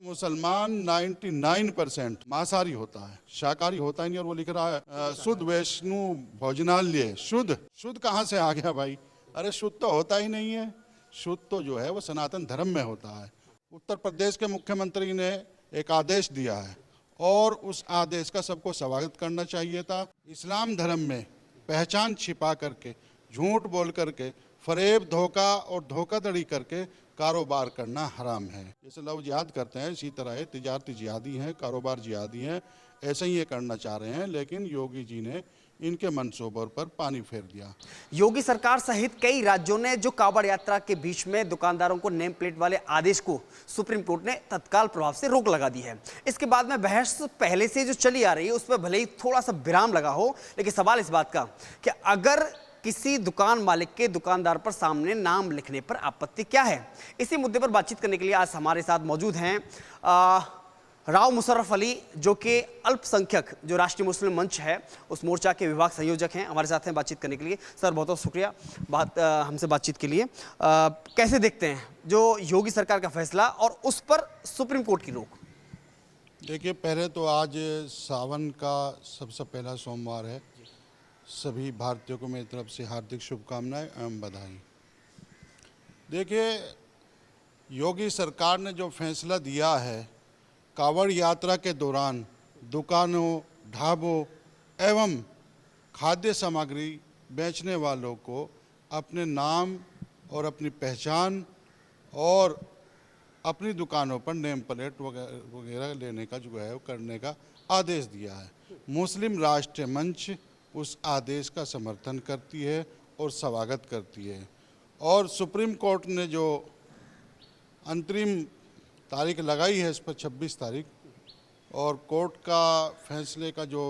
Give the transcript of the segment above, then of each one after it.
मुसलमान 99% मांसाहारी होता है, शाकाहारी होता ही नहीं। और वो लिख रहा है शुद्ध वैष्णु भोजनालय। शुद्ध शुद्ध कहाँ से आ गया भाई? अरे शुद्ध तो होता ही नहीं है। शुद्ध तो जो है वो सनातन धर्म में होता है। उत्तर प्रदेश के मुख्यमंत्री ने एक आदेश दिया है और उस आदेश का सबको स्वागत करना चाहिए था। इस्लाम धर्म में पहचान छिपा करके, झूठ बोल करके, फरेब, धोखा और धोखाधड़ी करके कारोबार करना हराम है। जैसे लोग जिहाद करते हैं इसी तरह तिजारती जिहादी हैं, कारोबार जिहादी हैं, ऐसे ही ये करना चाह रहे हैं। लेकिन योगी जी ने इनके मंसूबों पर पानी फेर दिया। योगी सरकार सहित कई राज्यों ने जो कांवड़ यात्रा के बीच में दुकानदारों को नेम प्लेट वाले आदेश को सुप्रीम कोर्ट ने तत्काल प्रभाव से रोक लगा दी है। इसके बाद में बहस पहले से जो चली आ रही है उसमें भले ही थोड़ा सा विराम लगा हो, लेकिन सवाल इस बात का कि अगर किसी दुकान मालिक के दुकानदार पर सामने नाम लिखने पर आपत्ति क्या है। इसी मुद्दे पर बातचीत करने के लिए आज हमारे साथ मौजूद हैं राव मुशर्रफ अली, जो कि अल्पसंख्यक जो राष्ट्रीय मुस्लिम मंच है उस मोर्चा के विभाग संयोजक हैं। हमारे साथ हैं बातचीत करने के लिए। सर बहुत बहुत शुक्रिया हमसे बातचीत के लिए। कैसे देखते हैं जो योगी सरकार का फैसला और उस पर सुप्रीम कोर्ट की रोक? देखिए, पहले तो आज सावन का सबसे पहला सोमवार है। सभी भारतीयों को मेरी तरफ से हार्दिक शुभकामनाएं एवं बधाई। देखिए, योगी सरकार ने जो फैसला दिया है कांवड़ यात्रा के दौरान दुकानों, ढाबों एवं खाद्य सामग्री बेचने वालों को अपने नाम और अपनी पहचान और अपनी दुकानों पर नेम प्लेट वगैरह लेने का जो है वो करने का आदेश दिया है। मुस्लिम राष्ट्रीय मंच उस आदेश का समर्थन करती है और स्वागत करती है। और सुप्रीम कोर्ट ने जो अंतरिम तारीख लगाई है इस पर 26 तारीख, और कोर्ट का फैसले का जो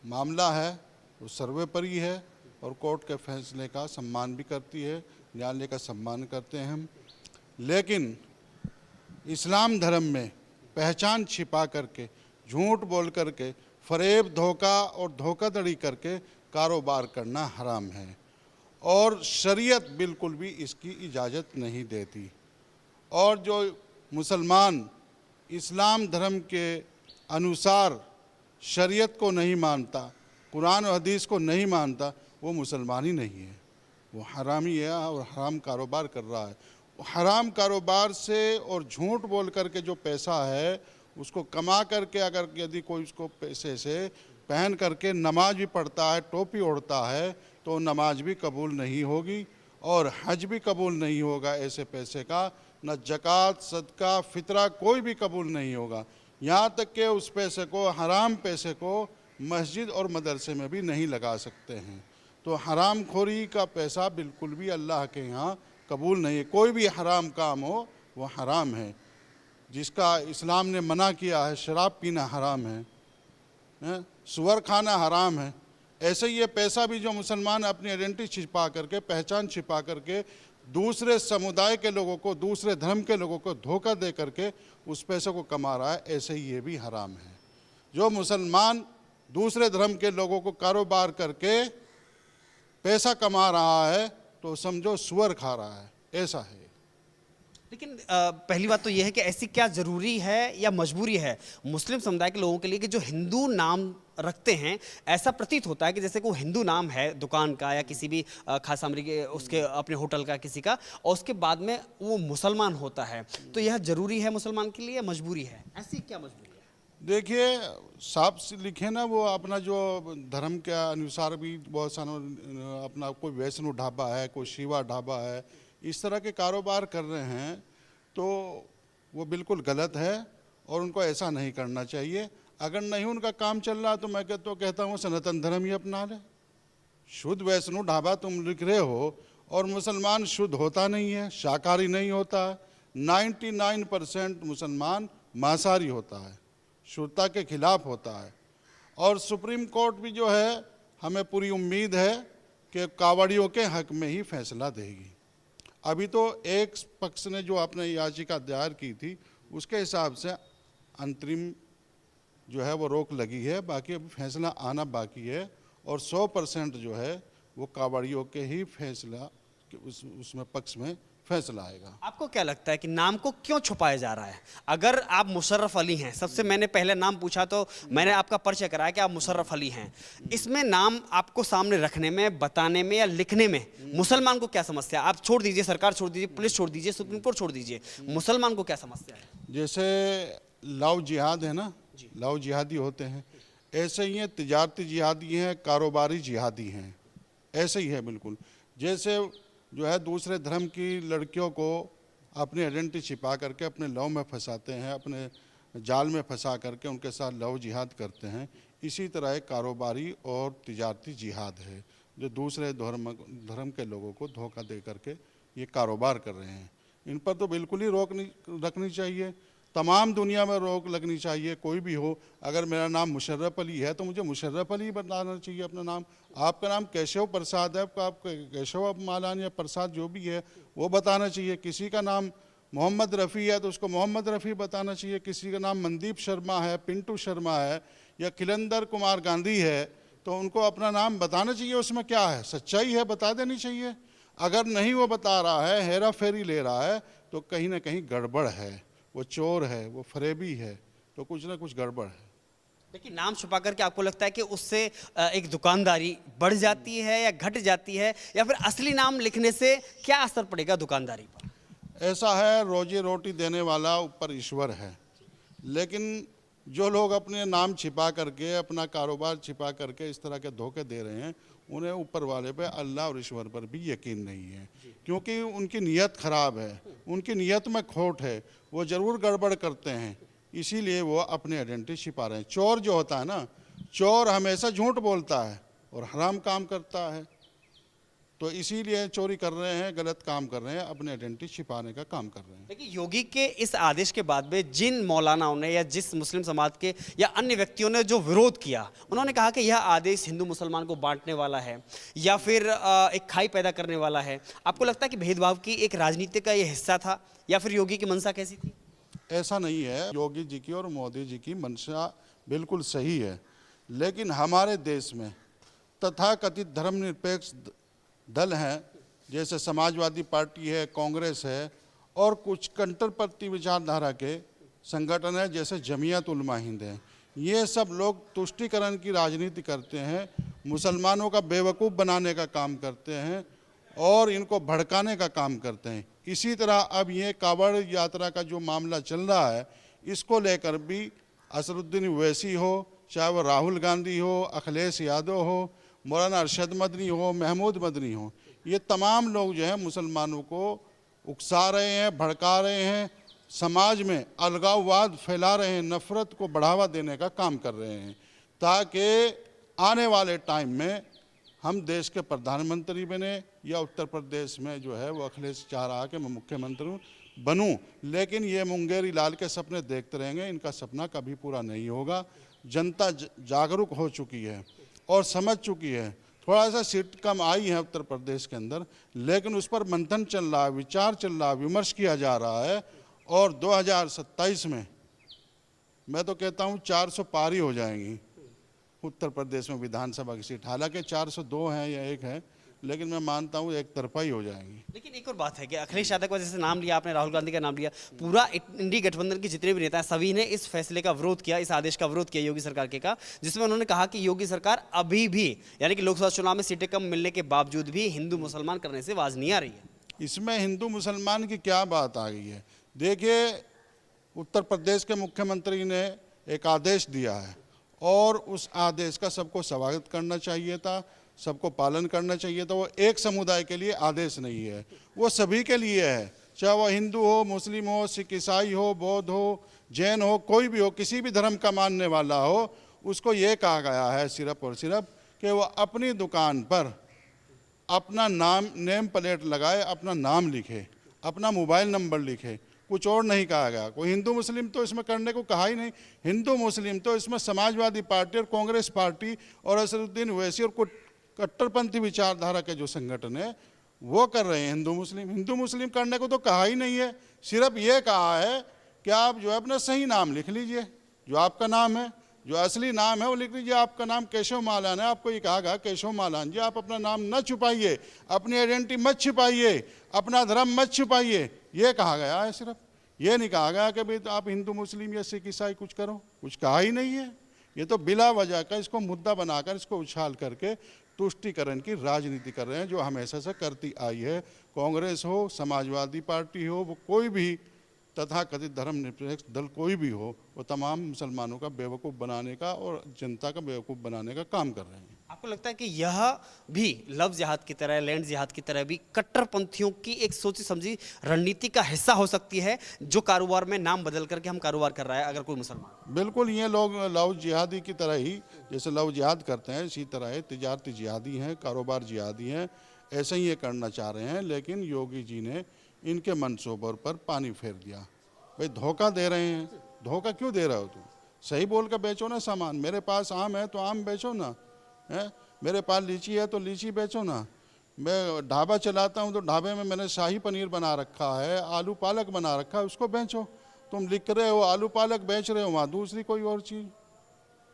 मामला है वो सर्वोपरि है और कोर्ट के फैसले का सम्मान भी करती है, न्यायालय का सम्मान करते हैं हम। लेकिन इस्लाम धर्म में पहचान छिपा करके, झूठ बोल करके, फरेब, धोखा और धोखाधड़ी करके कारोबार करना हराम है और शरीयत बिल्कुल भी इसकी इजाज़त नहीं देती। और जो मुसलमान इस्लाम धर्म के अनुसार शरीयत को नहीं मानता, कुरान और हदीस को नहीं मानता, वो मुसलमान ही नहीं है, वो हरामी है और हराम कारोबार कर रहा है। हराम कारोबार से और झूठ बोल करके जो पैसा है उसको कमा करके अगर यदि कोई उसको पैसे से पहन करके नमाज भी पढ़ता है, टोपी ओढ़ता है, तो नमाज भी कबूल नहीं होगी और हज भी कबूल नहीं होगा। ऐसे पैसे का न ज़कात, सदका, फितरा कोई भी कबूल नहीं होगा। यहाँ तक कि उस पैसे को, हराम पैसे को मस्जिद और मदरसे में भी नहीं लगा सकते हैं। तो हराम खोरी का पैसा बिल्कुल भी अल्लाह के यहाँ कबूल नहीं है। कोई भी हराम काम हो वो हराम है। जिसका इस्लाम ने मना किया है, शराब पीना हराम है, सुअर खाना हराम है, ऐसे ही ये पैसा भी जो मुसलमान अपनी आइडेंटिटी छिपा करके, पहचान छिपा करके दूसरे समुदाय के लोगों को, दूसरे धर्म के लोगों को धोखा दे करके उस पैसे को कमा रहा है, ऐसे ही ये भी हराम है। जो मुसलमान दूसरे धर्म के लोगों को कारोबार करके पैसा कमा रहा है तो समझो सुअर खा रहा है, ऐसा है। लेकिन पहली बात तो यह है कि ऐसी क्या ज़रूरी है या मजबूरी है मुस्लिम समुदाय के लोगों के लिए कि जो हिंदू नाम रखते हैं? ऐसा प्रतीत होता है कि जैसे कोई हिंदू नाम है दुकान का या किसी भी खास सामग्री के, उसके अपने होटल का, किसी का, और उसके बाद में वो मुसलमान होता है, तो यह ज़रूरी है मुसलमान के लिए या मजबूरी है? ऐसी क्या मजबूरी है? देखिए, साफ से लिखे ना, वो अपना जो धर्म के अनुसार भी बहुत सारा अपना, कोई वैष्णो ढाबा है, कोई शिवा ढाबा है, इस तरह के कारोबार कर रहे हैं, तो वो बिल्कुल गलत है और उनको ऐसा नहीं करना चाहिए। अगर नहीं उनका काम चल रहा तो मैं कहता हूँ सनातन धर्म ही अपना ले। शुद्ध वैष्णो ढाबा तुम लिख रहे हो और मुसलमान शुद्ध होता नहीं है, शाकाहारी नहीं होता है। 99% मुसलमान मांसाहारी होता है, शुद्धता के खिलाफ होता है। और सुप्रीम कोर्ट भी जो है, हमें पूरी उम्मीद है कि कांवड़ियों के हक में ही फैसला देगी। अभी तो एक पक्ष ने जो अपने याचिका दायर की थी उसके हिसाब से अंतरिम जो है वो रोक लगी है, बाकी अभी फैसला आना बाकी है और 100% जो है वो कांवड़ियों के ही फैसला उसमें पक्ष में फैसला आएगा। आपको क्या लगता है कि नाम को क्यों छुपाया जा रहा है? अगर आप मुशर्रफ अली हैं, सबसे मैंने पहले नाम पूछा तो मैंने आपका परिचय कराया कि आप मुशर्रफ अली हैं, इसमें नाम आपको सामने रखने में, बताने में या लिखने में मुसलमान को क्या समस्या है? आप छोड़ दीजिए, सरकार छोड़ दीजिए, पुलिस छोड़ दीजिए, सुप्रीम कोर्ट छोड़ दीजिए, मुसलमान को क्या समस्या है? जैसे लव जिहाद है ना, लव जिहादी होते हैं, ऐसे ही हैं तिजारती जिहादी हैं, कारोबारी जिहादी हैं, ऐसे ही है बिल्कुल। जैसे जो है दूसरे धर्म की लड़कियों को अपनी आइडेंटिटी छिपा करके अपने लव में फंसाते हैं, अपने जाल में फंसा करके उनके साथ लव जिहाद करते हैं, इसी तरह एक कारोबारी और तिजारती जिहाद है जो दूसरे धर्म के लोगों को धोखा दे करके ये कारोबार कर रहे हैं। इन पर तो बिल्कुल ही रोक नहीं रखनी चाहिए, तमाम दुनिया में रोक लगनी चाहिए। कोई भी हो, अगर मेरा नाम मुशर्रफ अली है तो मुझे मुशर्रफ अली बताना चाहिए अपना नाम। आपका नाम केशव प्रसाद है, आप केशव मालान या प्रसाद जो भी है वो बताना चाहिए। किसी का नाम मोहम्मद रफ़ी है तो उसको मोहम्मद रफ़ी बताना चाहिए। किसी का नाम मनदीप शर्मा है, पिंटू शर्मा है या किलंदर कुमार गांधी है तो उनको अपना नाम बताना चाहिए। उसमें क्या है, सच्चाई है, बता देनी चाहिए। अगर नहीं वो बता रहा है, हेरा फेरी ले रहा है तो कहीं ना कहीं गड़बड़ है, वो चोर है, वो फरेबी है, तो कुछ ना कुछ गड़बड़ है। लेकिन नाम छुपा करके आपको लगता है कि उससे एक दुकानदारी बढ़ जाती है या घट जाती है, या फिर असली नाम लिखने से क्या असर पड़ेगा दुकानदारी पर? ऐसा है, रोजी रोटी देने वाला ऊपर ईश्वर है, लेकिन जो लोग अपने नाम छिपा करके, अपना कारोबार छिपा करके इस तरह के धोखे दे रहे हैं, उन्हें ऊपर वाले पे, अल्लाह और ईश्वर पर भी यकीन नहीं है, क्योंकि उनकी नीयत खराब है, उनकी नीयत में खोट है, वो ज़रूर गड़बड़ करते हैं, इसीलिए वो अपनी आइडेंटिटी छिपा रहे हैं। चोर जो होता है ना, चोर हमेशा झूठ बोलता है और हराम काम करता है, तो इसीलिए चोरी कर रहे हैं, गलत काम कर रहे हैं, अपने आइडेंटिटी छिपाने का काम कर रहे हैं। देखिए, योगी के इस आदेश के बाद में जिन मौलानाओं ने या जिस मुस्लिम समाज के या अन्य व्यक्तियों ने जो विरोध किया, उन्होंने कहा कि यह आदेश हिंदू मुसलमान को बांटने वाला है या फिर एक खाई पैदा करने वाला है। आपको लगता है कि भेदभाव की एक राजनीति का यह हिस्सा था या फिर योगी की मंशा कैसी थी? ऐसा नहीं है, योगी जी की और मोदी जी की मंशा बिल्कुल सही है, लेकिन हमारे देश में तथाकथित धर्मनिरपेक्ष दल हैं, जैसे समाजवादी पार्टी है, कांग्रेस है, और कुछ कट्टरपंथी विचारधारा के संगठन है जैसे जमीयत उलमा हिंद है। ये सब लोग तुष्टीकरण की राजनीति करते हैं, मुसलमानों का बेवकूफ़ बनाने का काम करते हैं और इनको भड़काने का काम करते हैं। इसी तरह अब ये कावड़ यात्रा का जो मामला चल रहा है, इसको लेकर भी असरुद्दीन ओवैसी हो, चाहे वो राहुल गांधी हो, अखिलेश यादव हो, मौलाना अरशद मदनी हो, महमूद मदनी हो, ये तमाम लोग जो है मुसलमानों को उकसा रहे हैं, भड़का रहे हैं, समाज में अलगाववाद फैला रहे हैं, नफ़रत को बढ़ावा देने का काम कर रहे हैं, ताकि आने वाले टाइम में हम देश के प्रधानमंत्री बने या उत्तर प्रदेश में जो है वो अखिलेश चाह रहा कि मैं मुख्यमंत्री बनूं, लेकिन ये मुंगेरी लाल के सपने देखते रहेंगे, इनका सपना कभी पूरा नहीं होगा। जनता जागरूक हो चुकी है और समझ चुकी है। थोड़ा सा सीट कम आई है उत्तर प्रदेश के अंदर, लेकिन उस पर मंथन चल रहा है, विचार चल रहा है, विमर्श किया जा रहा है, और 2027 में मैं तो कहता हूँ 400 पारी हो जाएंगी उत्तर प्रदेश में विधानसभा की सीट। हालांकि 402 हैं या 1 है, लेकिन मैं मानता हूँ एक तरफा ही हो जाएंगी। लेकिन एक और बात है कि अखिलेश यादव का जैसे नाम लिया आपने, राहुल गांधी का नाम लिया, पूरा इंडी गठबंधन के जितने भी नेता हैं सभी ने इस फैसले का विरोध किया, इस आदेश का विरोध किया योगी सरकार के का, जिसमें उन्होंने कहा कि योगी सरकार अभी भी, यानी कि लोकसभा चुनाव में सीटें कम मिलने के बावजूद भी हिंदू मुसलमान करने से बाज नहीं आ रही है। इसमें हिंदू मुसलमान की क्या बात आ गई है? देखिए, उत्तर प्रदेश के मुख्यमंत्री ने एक आदेश दिया है और उस आदेश का सबको स्वागत करना चाहिए था, सबको पालन करना चाहिए था। वो एक समुदाय के लिए आदेश नहीं है, वो सभी के लिए है, चाहे वो हिंदू हो, मुस्लिम हो, सिख ईसाई हो, बौद्ध हो, जैन हो, कोई भी हो, किसी भी धर्म का मानने वाला हो, उसको ये कहा गया है सिर्फ और सिर्फ कि वो अपनी दुकान पर अपना नाम, नेम प्लेट लगाए, अपना नाम लिखे, अपना मोबाइल नंबर लिखे, कुछ और नहीं कहा गया। कोई हिंदू मुस्लिम तो इसमें करने को कहा ही नहीं। हिंदू मुस्लिम तो इसमें समाजवादी पार्टी और कांग्रेस पार्टी और असरुद्दीन ओवैसी और कुछ कट्टरपंथी विचारधारा के जो संगठन है वो कर रहे हैं। हिंदू मुस्लिम करने को तो कहा ही नहीं है, सिर्फ ये कहा है कि आप जो है अपना सही नाम लिख लीजिए, जो आपका नाम है, जो असली नाम है वो लिख लीजिए। आपका नाम केशव मालान है, आपको ये कहा गया केशव मालान जी, आप अपना नाम न छुपाइए, अपनी आइडेंटिटी मत छुपाइए, अपना धर्म मत छुपाइए, ये कहा गया है। सिर्फ ये नहीं कहा गया कि भाई आप हिंदू मुस्लिम या सिख ईसाई कुछ करो, कुछ कहा ही नहीं है। ये तो बिला वजह का इसको मुद्दा बनाकर इसको उछाल करके तुष्टीकरण की राजनीति कर रहे हैं, जो हमेशा से करती आई है। कांग्रेस हो, समाजवादी पार्टी हो, वो कोई भी तथाकथित धर्मनिरपेक्ष दल कोई भी हो, वो तमाम मुसलमानों का बेवकूफ़ बनाने का और जनता का बेवकूफ़ बनाने का काम कर रहे हैं। आपको लगता है कि यह भी लव जिहाद की तरह, लैंड जिहाद की तरह भी कट्टरपंथियों की एक सोची समझी रणनीति का हिस्सा हो सकती है, जो कारोबार में नाम बदल करके हम कारोबार कर रहा है अगर कोई मुसलमान? बिल्कुल, ये लोग लव जिहादी की तरह ही, जैसे लव जिहाद करते हैं इसी तरह तिजारती जिहादी हैं, कारोबार जिहादी हैं, ऐसे ही ये करना चाह रहे हैं। लेकिन योगी जी ने इनके मंसूबों पर पानी फेर दिया। भाई धोखा दे रहे हैं, धोखा क्यों दे रहे हो तुम? सही बोल कर बेचो ना सामान। मेरे पास आम है तो आम बेचो ना, है, मेरे पास लीची है तो लीची बेचो ना। मैं ढाबा चलाता हूँ तो ढाबे में मैंने शाही पनीर बना रखा है, आलू पालक बना रखा है, उसको बेचो। तुम लिख रहे हो आलू पालक बेच रहे हो, वहाँ दूसरी कोई और चीज़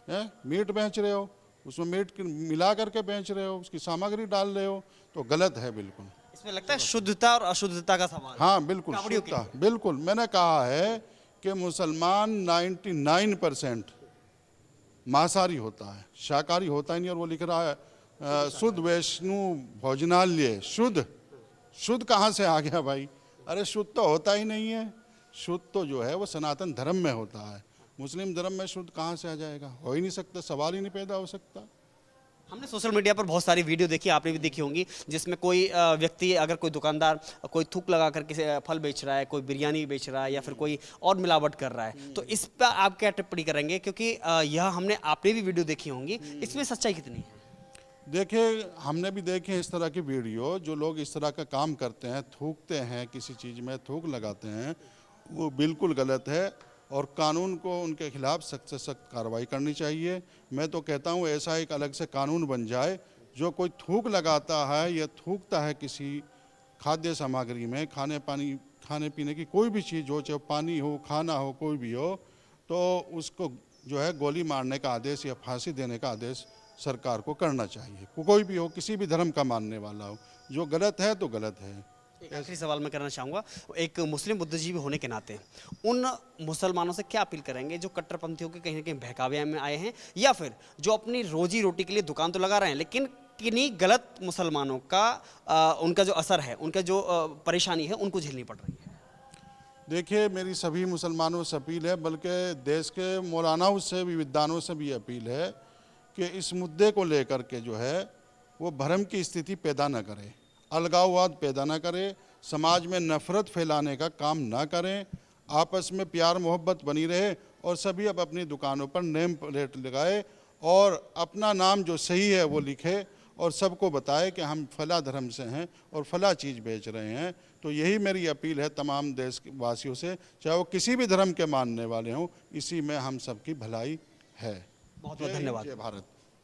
है, मीट बेच रहे हो, उसमें मीट मिला करके बेच रहे हो, उसकी सामग्री डाल रहे हो, तो गलत है बिल्कुल। इसमें लगता है शुद्धता और अशुद्धता का सवाल। हाँ बिल्कुल, कावड़ियों के शुद्धता, बिल्कुल। मैंने कहा है कि मुसलमान 99% मांसाहारी होता है, शाकाहारी होता ही नहीं। और वो लिख रहा है शुद्ध वैष्णु भोजनालय। शुद्ध, शुद्ध कहाँ से आ गया भाई? अरे शुद्ध तो होता ही नहीं है। शुद्ध तो जो है वो सनातन धर्म में होता है, मुस्लिम धर्म में शुद्ध कहाँ से आ जाएगा? हो ही नहीं सकता, सवाल ही नहीं पैदा हो सकता। हमने सोशल मीडिया पर बहुत सारी वीडियो देखी, आपने भी देखी होंगी, जिसमें कोई व्यक्ति, अगर कोई दुकानदार कोई थूक लगा कर किसी फल बेच रहा है, कोई बिरयानी बेच रहा है या फिर कोई और मिलावट कर रहा है, तो इस पर आप क्या टिप्पणी करेंगे? क्योंकि यह आपने भी वीडियो देखी होंगी, इसमें सच्चाई कितनी है? देखिए, हमने भी देखे इस तरह की वीडियो। जो लोग इस तरह का काम करते हैं, थूकते हैं, किसी चीज़ में थूक लगाते हैं, वो बिल्कुल गलत है और कानून को उनके खिलाफ सख्त से सख्त कार्रवाई करनी चाहिए। मैं तो कहता हूँ ऐसा एक अलग से कानून बन जाए, जो कोई थूक लगाता है या थूकता है किसी खाद्य सामग्री में, खाने पीने की कोई भी चीज़ हो, चाहे पानी हो, खाना हो, कोई भी हो, तो उसको जो है गोली मारने का आदेश या फांसी देने का आदेश सरकार को करना चाहिए। कोई भी हो, किसी भी धर्म का मानने वाला हो, जो गलत है तो गलत है। एक आखिरी सवाल मैं करना चाहूँगा, एक मुस्लिम बुद्धिजीवी होने के नाते उन मुसलमानों से क्या अपील करेंगे जो कट्टरपंथियों के कहीं ना कहीं बहकावे में आए हैं, या फिर जो अपनी रोजी रोटी के लिए दुकान तो लगा रहे हैं, लेकिन किन्हीं गलत मुसलमानों का उनका जो असर है, उनका जो परेशानी है, उनको झेलनी पड़ रही है? देखिए, मेरी सभी मुसलमानों से अपील है, बल्कि देश के मौलानाओं से भी, विद्वानों से भी अपील है कि इस मुद्दे को लेकर के जो है वो भ्रम की स्थिति पैदा न करें, अलगाववाद पैदा न करें, समाज में नफ़रत फैलाने का काम ना करें, आपस में प्यार मोहब्बत बनी रहे और सभी अब अपनी दुकानों पर नेम प्लेट लगाए और अपना नाम जो सही है वो लिखे और सबको बताए कि हम फला धर्म से हैं और फला चीज़ बेच रहे हैं। तो यही मेरी अपील है तमाम देशवासियों से, चाहे वो किसी भी धर्म के मानने वाले हों, इसी में हम सबकी भलाई है। बहुत बहुत धन्यवाद। जय भारत।